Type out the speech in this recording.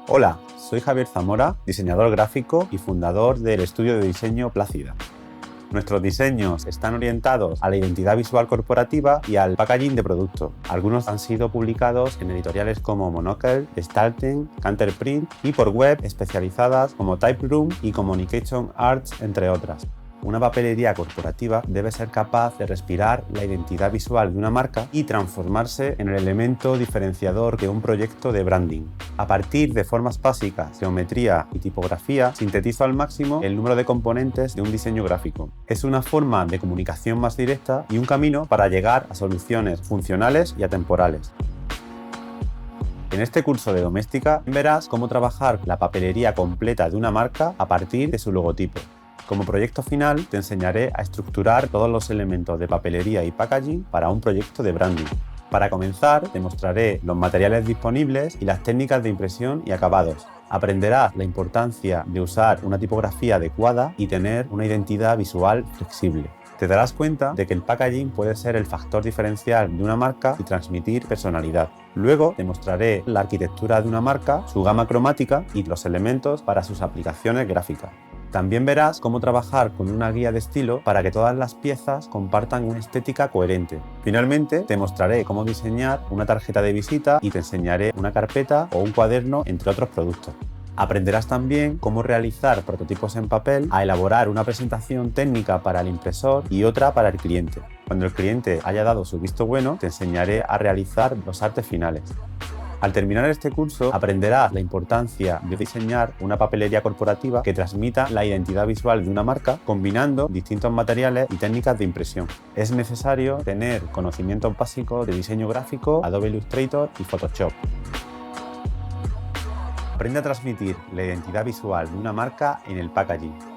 Hola, soy Javier Zamora, diseñador gráfico y fundador del estudio de diseño Plácida. Nuestros diseños están orientados a la identidad visual corporativa y al packaging de producto. Algunos han sido publicados en editoriales como Monocle, Stalten, Canterprint y por web especializadas como Typeroom y Communication Arts, entre otras. Una papelería corporativa debe ser capaz de respirar la identidad visual de una marca y transformarse en el elemento diferenciador de un proyecto de branding. A partir de formas básicas, geometría y tipografía, sintetizo al máximo el número de componentes de un diseño gráfico. Es una forma de comunicación más directa y un camino para llegar a soluciones funcionales y atemporales. En este curso de doméstica verás cómo trabajar la papelería completa de una marca a partir de su logotipo. Como proyecto final, te enseñaré a estructurar todos los elementos de papelería y packaging para un proyecto de branding. Para comenzar, te mostraré los materiales disponibles y las técnicas de impresión y acabados. Aprenderás la importancia de usar una tipografía adecuada y tener una identidad visual flexible. Te darás cuenta de que el packaging puede ser el factor diferencial de una marca y transmitir personalidad. Luego te mostraré la arquitectura de una marca, su gama cromática y los elementos para sus aplicaciones gráficas. También verás cómo trabajar con una guía de estilo para que todas las piezas compartan una estética coherente. Finalmente, te mostraré cómo diseñar una tarjeta de visita y te enseñaré una carpeta o un cuaderno, entre otros productos. Aprenderás también cómo realizar prototipos en papel, a elaborar una presentación técnica para el impresor y otra para el cliente. Cuando el cliente haya dado su visto bueno, te enseñaré a realizar los artes finales. Al terminar este curso, aprenderás la importancia de diseñar una papelería corporativa que transmita la identidad visual de una marca combinando distintos materiales y técnicas de impresión. Es necesario tener conocimientos básicos de diseño gráfico, Adobe Illustrator y Photoshop. Aprende a transmitir la identidad visual de una marca en el packaging.